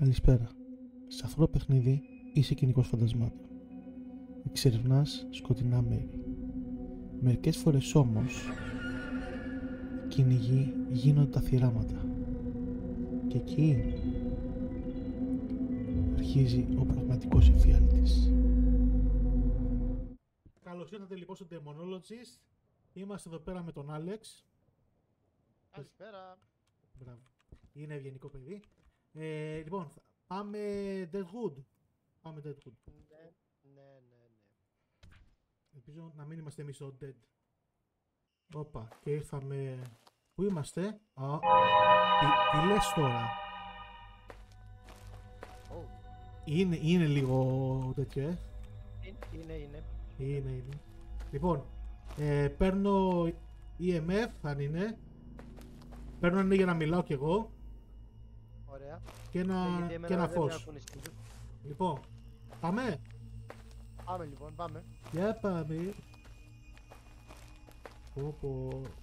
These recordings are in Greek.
Καλησπέρα. Σε αυτό το παιχνίδι είσαι κυνηγός φαντασμάτων. Εξερευνάς σκοτεινά μέρη. Μερικές φορές όμως οι κυνηγοί γίνονται τα θυράματα. Και εκεί αρχίζει ο πραγματικός εφιάλτης. Καλώς ήρθατε λοιπόν στο Demonologist. Είμαστε εδώ πέρα με τον Άλεξ. Καλησπέρα. Μπράβο. Είναι ευγενικό παιδί. Λοιπόν, πάμε Deadwood. Πάμε Deadwood. Ναι. Ελπίζω να μην είμαστε εμείς στο Dead. Όπα, και ήρθαμε... Πού είμαστε? Τι λες τώρα? Oh. Είναι λίγο τέτοιο, Είναι. Λοιπόν, παίρνω EMF, αν είναι. Παίρνω ένα για να μιλάω κι εγώ. Ωραία. Και ένα φως. Λοιπόν, πάμε. Πάμε. Για πάμε.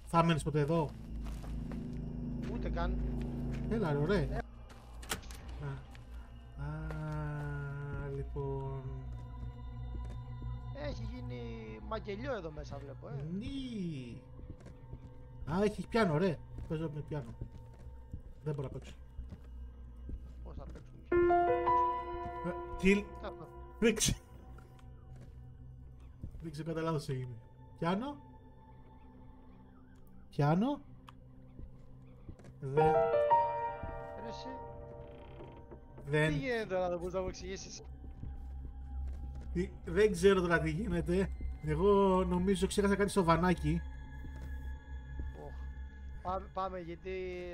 Θα μένεις ποτέ εδώ? Ούτε καν. Έλα ρε, ωραία. Λοιπόν... Έχει γίνει μακελιό εδώ μέσα, βλέπω, Νι. Έχει πιάνο, ωραία. Παίζω με πιάνο. Δεν μπορώ να παίξω. Πώς θα παίξουμε? Τι... Δεν ξέρω κατά λάθος έγινε. Πιάνο. Δεν... Τι γίνεται τώρα, δεν μπορείς να μου εξηγήσεις? Δεν ξέρω τώρα τι γίνεται. Εγώ νομίζω ξέχασα κάτι στο βανάκι. Πάμε, γιατί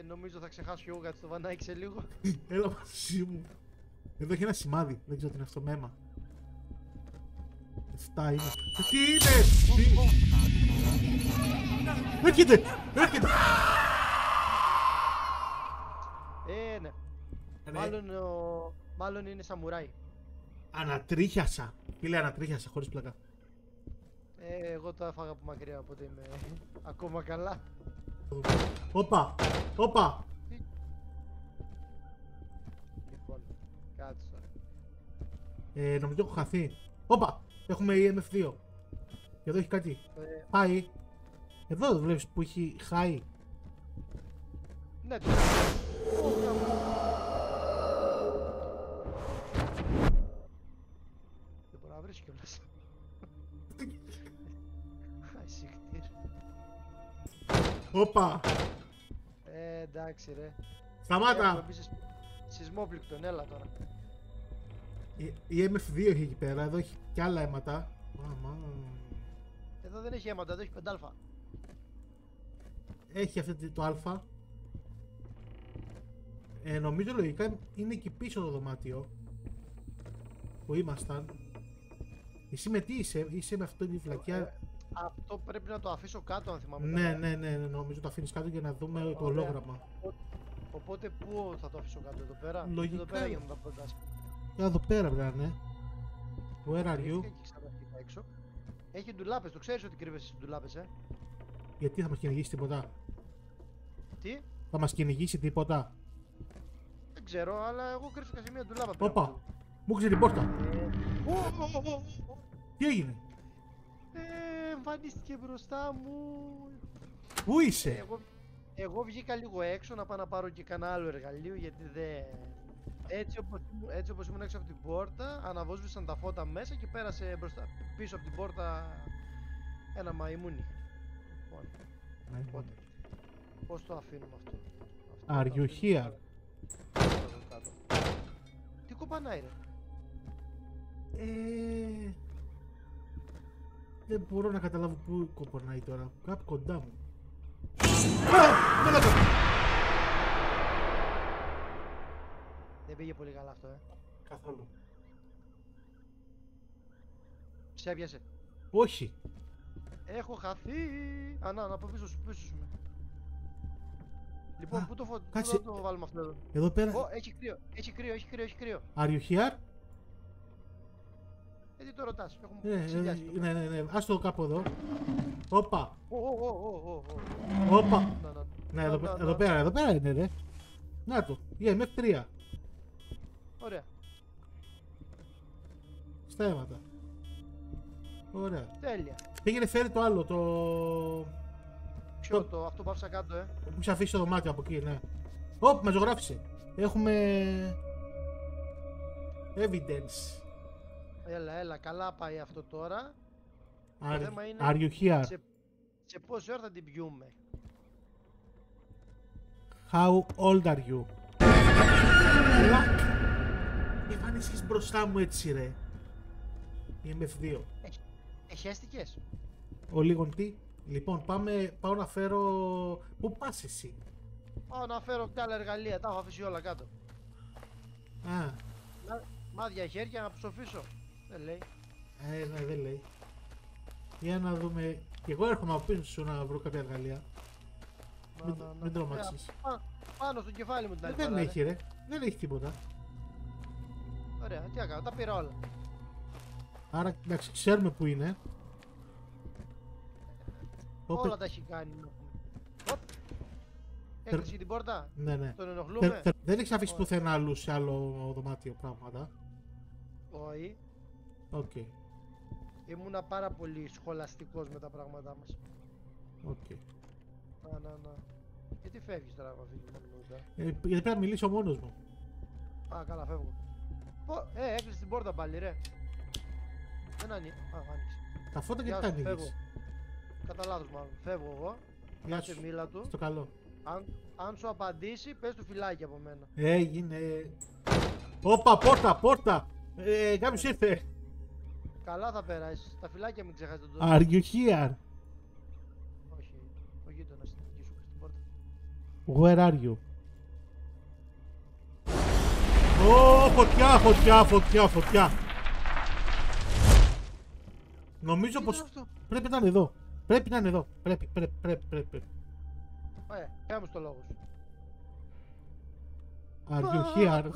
νομίζω θα ξεχάσω εγώ κάτι στο βανάκι σε λίγο. Έλα μαζί μου. Εδώ έχει ένα σημάδι, δεν ξέρω τι είναι αυτό, μέμα. 7 είναι. Τι είναι! Έρχεται! Ναι. Μάλλον είναι σαμουράι. Ανατρίχιασα. Φίλε, ανατρίχιασα χωρίς πλακά. Εγώ το έφαγα από μακριά, οπότε είμαι ακόμα καλά. Όπα! Λοιπόν, κάτσε τώρα. Νομίζω έχω χαθεί. Όπα! Έχουμε EMF2. Και εδώ έχει κάτι. Πάει. Εδώ το βλέπεις που έχει high. Ναι, δεν μπορώ να βρεις κιόλας. Ασύκτηρ. Όπα! Εντάξει ρε. Σταμάτα! Σεισμόπληκτον, έλα τώρα. Η MF2 έχει εκεί πέρα, εδώ έχει κι άλλα αίματα. Εδώ δεν έχει αίματα, εδώ έχει 5α. Έχει αυτό το α. Νομίζω λογικά είναι εκεί πίσω το δωμάτιο που ήμασταν. Εσύ με τι είσαι με αυτό τη φλακιά? Αυτό πρέπει να το αφήσω κάτω, αν θυμάμαι. Ναι, νομίζω το αφήνεις κάτω για να δούμε το ολόγραμμα. Οπότε πού θα το αφήσω κάτω, εδώ πέρα? Λογικά. Εδώ πέρα για να τα προτάσει. Εδώ πέρα πρέπει να είναι. Where are you? Έξω. Έχει ντουλάπες, το ξέρεις ότι κρύβεσαι στις ντουλάπες, Γιατί θα μας κυνηγήσει τίποτα? Τι? Θα μας κυνηγήσει τίποτα? Δεν ξέρω, αλλά εγώ κρύφτηκα σε μια ντουλάπα. Όπα! Μου έκλεισε την πόρτα. Τι έγινε? Εμφανίστηκε μπροστά μου. Πού είσαι? Εγώ βγήκα λίγο έξω να πάω να πάρω και κανένα άλλο εργαλείο, γιατί δεν... Έτσι όπως ήμουν έξω από την πόρτα, αναβόσβησαν τα φώτα μέσα και πέρασε πίσω από την πόρτα ένα μαϊμούνι. Οπότε, πώς το αφήνουμε αυτό? Are you here? Τι κοπανάει ρε? Δεν μπορώ να καταλάβω πού κοπανάει τώρα. Κάπου κοντά μου. Δεν πήγε πολύ καλά αυτό, Καθόλου. Σε έπιασε? Όχι. Έχω χαθεί. Να από πίσω σου με. Λοιπόν, πού το βάλουμε αυτό εδώ? Εδώ πέρα. Έχει κρύο. Are you here? Τι το ρωτάς? Ναι. Ας το κάπου εδώ. Όπα. Ναι, εδώ πέρα είναι ρε. Να το, EMF 3. Ωραία. Στα αίματα. Ωραία. Τέλεια. Πήγαινε φέρει το άλλο, το... Ποιο το, αυτό που άφησα κάτω, Που έχεις αφήσει το δωμάτιο από εκεί, ναι. Ωπ, με ζωγράφησε. Έχουμε... Evidence. Έλα, καλά πάει αυτό τώρα. Are, Το θέμα είναι are you here? σε πόση ώρα θα την πιούμε. How old are you? Εμφανίστηκες μπροστά μου έτσι ρε. Είμαι F2. Εχέστηκες. Ο λίγον τι. Λοιπόν, πάω να φέρω... Πού πας εσύ? Πάω να φέρω κι άλλα εργαλεία, τα έχω αφήσει όλα κάτω. Α, Μάδια χέρια να ψοφήσω. Δεν λέει. ναι, δεν λέει. Για να δούμε. Και εγώ έρχομαι από πίσω σου να βρω κάποια εργαλεία. Μην τρομάξεις. Πάνω στο κεφάλι μου την άλλη Δεν φορά, έχει ρε. Δεν έχει τίποτα. Ωραία, τι έκανα, τα πήρα όλα. Άρα εντάξει, ξέρουμε που είναι. Όλα τα έχει κάνει. Οπ. Έκλεισε την πόρτα. Ναι, ναι. Τον ενοχλούμε. Δεν έχεις αφήσει πουθενά αλλού σε άλλο δωμάτιο πράγματα. Όχι. Οκ. Ήμουνα πάρα πολύ σχολαστικός με τα πράγματά μας. Οκ. Να. Γιατί φεύγεις τώρα από αυτή τη μονότητα. Γιατί πρέπει να μιλήσω μόνος μου. Α, καλά, φεύγω. Έκλεισε την πόρτα πάλι, ρε. Δεν άνοιξε. Άνοιξε. Τα φώτα Γεια γιατί τα σου, ανοίγεις? Κατά λάθος μάλλον. Φεύγω εγώ. Γεια Κάτσε σου. μίλα του. Στο καλό. Αν σου απαντήσει, πες του φυλάκι από μένα. Έγινε. Όπα, πόρτα! Κάποιος ήρθε. Καλά θα περάσεις. Τα φυλάκια μην ξεχάσεις τον Are you here? Όχι. Ο γείτονας είναι εκεί σου στην πόρτα. Where are you? Φωτιά! Νομίζω Τι πως είναι αυτό? πρέπει να είναι εδώ. Πρέπει. Κάνε μου στο λόγο σου. Are you here?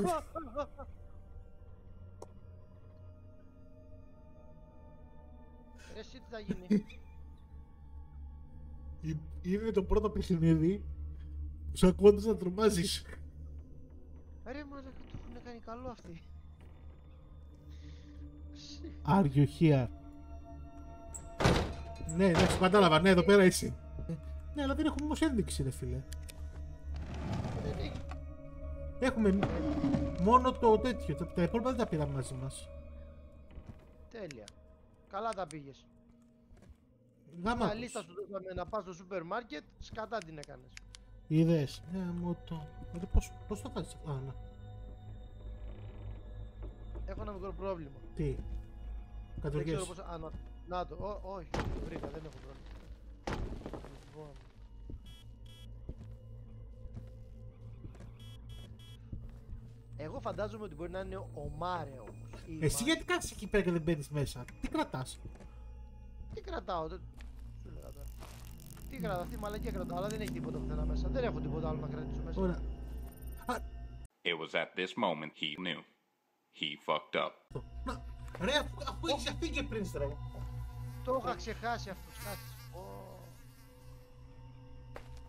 Εσύ τι θα γίνει. Είναι το πρώτο παιχνίδι που σου ακούγοντας να τρομάζεις. Ρε μαλάκα, το έχουν κάνει καλό αυτοί. Are you here? Ναι, σου κατάλαβα, ναι, εδώ πέρα είσαι. Ναι, αλλά δεν έχουμε όμως ένδειξη, ρε φίλε. Έχουμε μόνο το τέτοιο, τα υπόλοιπα δεν τα πήραμε μαζί μας. Τέλεια. Καλά τα πήγες. Γάμα Μια τους. λίστα σου δώσαμε να πας στο σούπερ μάρκετ, σκατά την έκανες. Είδες. Μου το... Πώς το κάνεις αυτό? Ναι. Έχω ένα μικρό πρόβλημα. Τι? Δεν ξέρω Κατουργές. πώς... Να το, όχι, το βρήκα, δεν έχω πρόβλημα. Λοιπόν. Εγώ φαντάζομαι ότι μπορεί να είναι ο Μάρε όμως. Εσύ γιατί κάθεσαι εκεί πέρα και δεν μπαίνεις μέσα? Τι κρατάς? Τι κρατάω, δεν... Σου λέγα τώρα. Τι κρατάω, αυτή η μαλακία κρατάω, αλλά δεν έχει τίποτα πουθενά μέσα. Δεν έχω τίποτα άλλο να κρατήσω μέσα. Ωραία. It was at this moment he knew. He fucked up. Ρε, αφού έχεις fingerprints ρε. Το είχα ξεχάσει αυτό, κάτσε.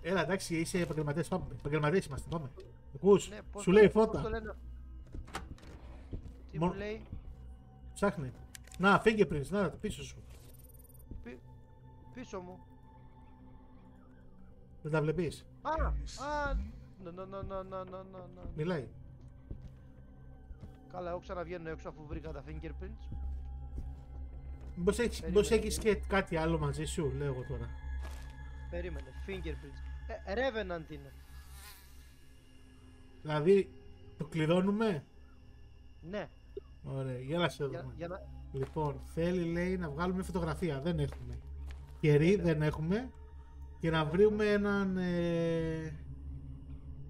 Έλα, εντάξει, είσαι επαγγελματίες, πάμε. Επαγγελματίες είμαστε, πάμε. Ακούς, Ναι, πώς σου το- λέει πώς φώτα. το λένε? Τι Μόνο- μου λέει? Ψάχνε. Να, fingerprints, να, το πίσω σου. Πίσω μου. Δεν τα βλέπεις. Να. Μιλάει. Καλά, εγώ ξαναβγαίνω έξω αφού βρήκα τα fingerprints. Μήπως Περίμενε. έχεις και κάτι άλλο μαζί σου, λέω εγώ τώρα. Περίμενε, fingerprints. Revenant είναι. Δηλαδή, το κλειδώνουμε. Ναι, Ωραία, για να σε δούμε. για να... Λοιπόν, θέλει λέει να βγάλουμε φωτογραφία. Δεν έχουμε. Κερί δεν έχουμε. Και να βρούμε έναν.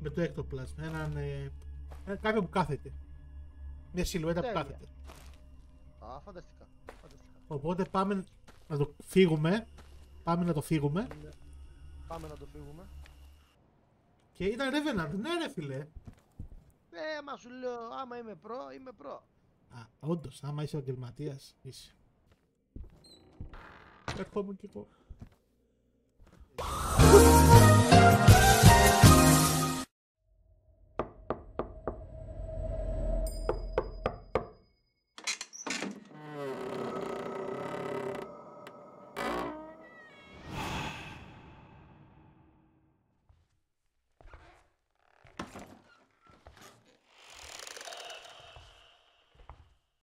Με το έκτοπλασμα. Έναν. Κάποιον που κάθεται. Μια σιλουέτα που Τέλεια. κάθεται. Α, φανταστικά. Οπότε πάμε να το φύγουμε. Πάμε να το φύγουμε. Ναι. Πάμε να το φύγουμε. Και ήταν Revenant. Ναι, ρε φίλε. Μα σου λέω, άμα είμαι προ, είμαι προ. Α, όντως, άμα είσαι επαγγελματίας, είσαι. Ερχόμουν κι εγώ.